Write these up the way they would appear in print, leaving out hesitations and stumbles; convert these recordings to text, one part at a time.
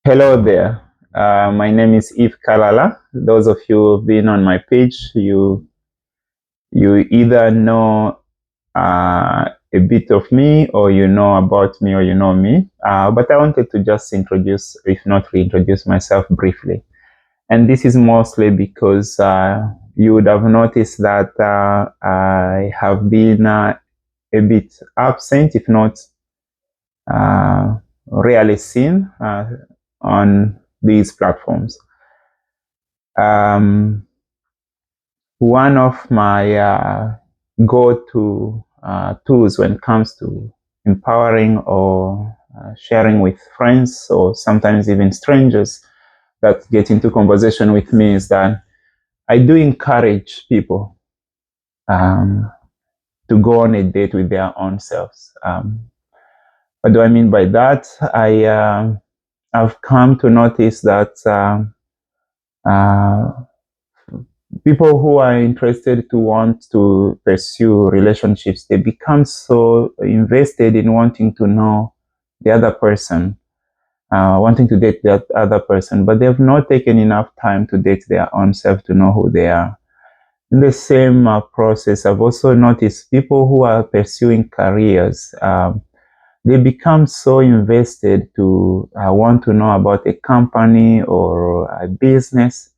Hello there. My name is Eve Kalala. Those of you who've been on my page, you either know a bit of me, or you know about me, or you know me. But I wanted to just introduce, if not reintroduce myself briefly. And this is mostly because you would have noticed that I have been a bit absent, if not uh, rarely seen on these platforms. Um, One of my go-to tools when it comes to empowering or sharing with friends, or sometimes even strangers that get into conversation with me, is that I do encourage people um, to go on a date with their own selves. What do I mean by that? I've come to notice that uh, people who are interested to want to pursue relationships, they become so invested in wanting to know the other person, wanting to date that other person, but they have not taken enough time to date their own self to know who they are. In the same process, I've also noticed people who are pursuing careers, they become so invested to want to know about a company or a business,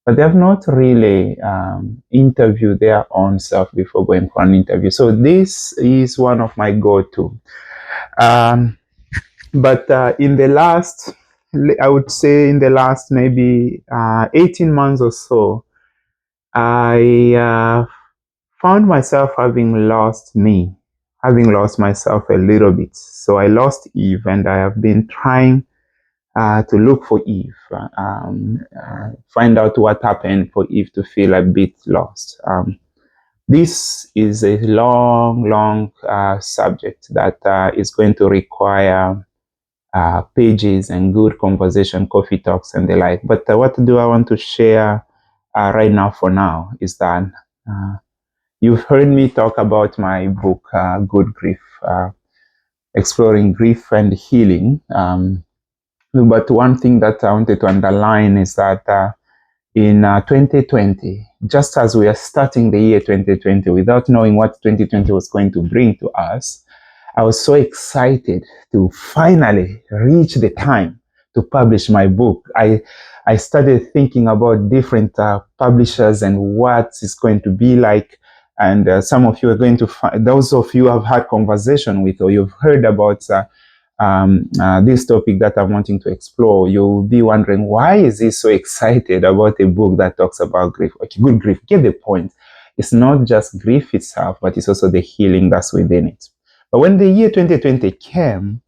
but they have not really interviewed their own self before going for an interview. So this is one of my go-to. Um, but in the last, I would say in the last maybe 18 months or so, I found myself having lost me, having lost myself a little bit. So I lost Eve, and I have been trying to look for Eve, find out what happened for Eve to feel a bit lost. This is a long, long subject that is going to require pages and good conversation, coffee talks, and the like. But what do I want to share right now for now is that uh, you've heard me talk about my book, Good Grief, Exploring Grief and Healing. But one thing that I wanted to underline is that in 2020, just as we are starting the year 2020 without knowing what 2020 was going to bring to us, I was so excited to finally reach the time to publish my book. I started thinking about different publishers and what it's going to be like. And some of you are going to find, those of you have had conversation with, or you've heard about this topic that I'm wanting to explore, you'll be wondering, why is he so excited about a book that talks about grief? Okay, good grief, get the point. It's not just grief itself, but it's also the healing that's within it. But when the year 2020 came,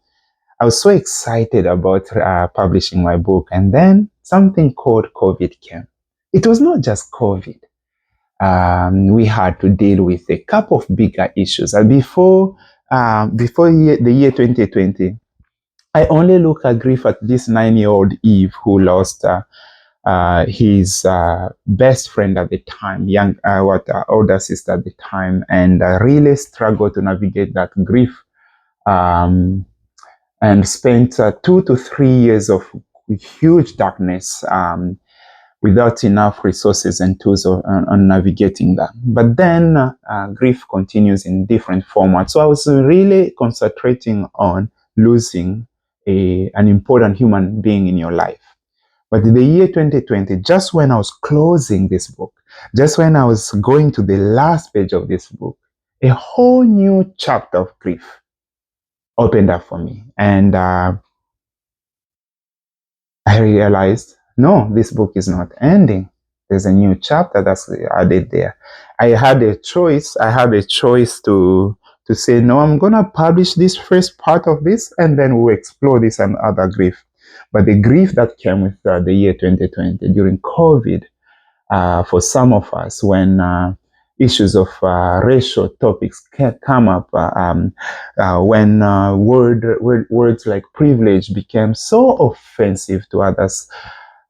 I was so excited about publishing my book. And then something called COVID came. It was not just COVID. We had to deal with a couple of bigger issues. And before the year 2020, I only look at grief at this 9-year-old Eve who lost his best friend at the time, older sister at the time, and really struggled to navigate that grief, and spent 2 to 3 years of huge darkness, without enough resources and tools on navigating that. But then grief continues in different formats. So I was really concentrating on losing an important human being in your life. But in the year 2020, just when I was closing this book, just when I was going to the last page of this book, a whole new chapter of grief opened up for me. And I realized, no, this book is not ending. There's a new chapter that's added there. I had a choice. I had a choice to say, no, I'm going to publish this first part of this, and then we'll explore this and other grief. But the grief that came with the year 2020 during COVID, for some of us, when issues of racial topics can come up, when words like privilege became so offensive to others,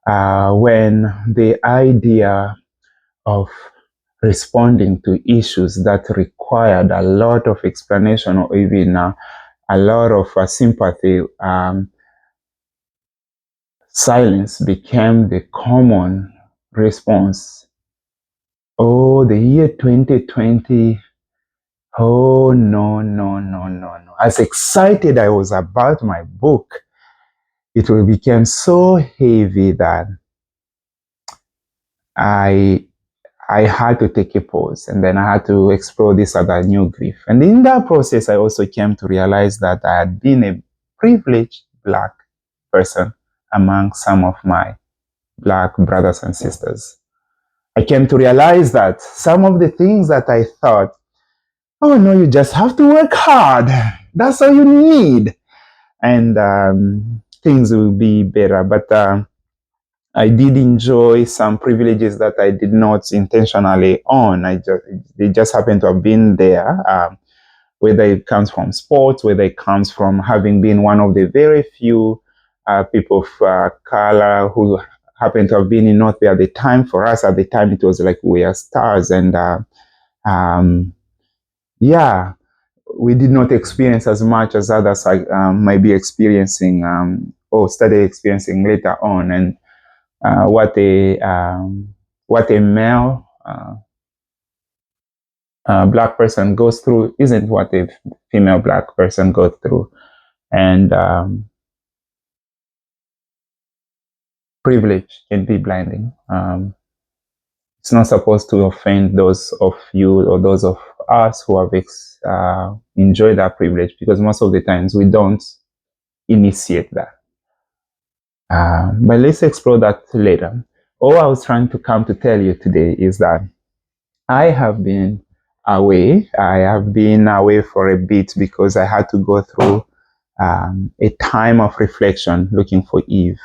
when the idea of responding to issues that required a lot of explanation, or even a lot of sympathy, silence became the common response. Oh, the year 2020. Oh, no, no, no, no, no. As excited I was about my book, it became so heavy that I had to take a pause, and then I had to explore this other new grief. And in that process, I also came to realize that I had been a privileged Black person among some of my Black brothers and sisters. I came to realize that some of the things that I thought, oh no, you just have to work hard. That's all you need. And things will be better. But I did enjoy some privileges that I did not intentionally own. They just happen to have been there. Whether it comes from sports, whether it comes from having been one of the very few people of color who happened to have been in North Bay at the time. For us at the time, it was like we are stars. And yeah, we did not experience as much as others might be experiencing or started experiencing later on. And what a male Black person goes through isn't what a female Black person goes through. And privilege can be blinding. It's not supposed to offend those of you or those of us who have enjoyed that privilege, because most of the times we don't initiate that. But let's explore that later. All I was trying to come to tell you today is that I have been away. I have been away for a bit because I had to go through a time of reflection looking for Eve.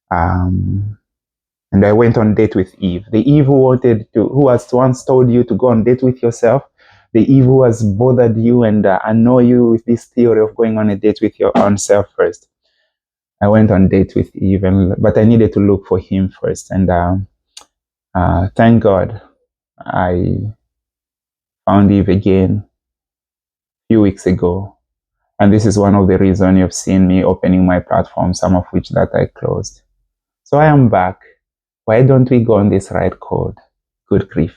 And I went on date with Eve. The Eve who has once told you to go on date with yourself. The Eve who has bothered you and annoy you with this theory of going on a date with your own self first. I went on date with Eve, but I needed to look for him first. And thank God I found Eve again a few weeks ago. And this is one of the reasons you've seen me opening my platform, some of which that I closed. So I am back. Why don't we go on this ride called Good Grief?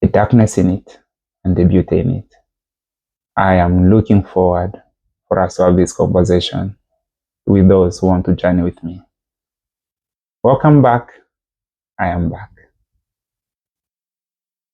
The darkness in it and the beauty in it. I am looking forward for us to have this conversation with those who want to journey with me. Welcome back. I am back.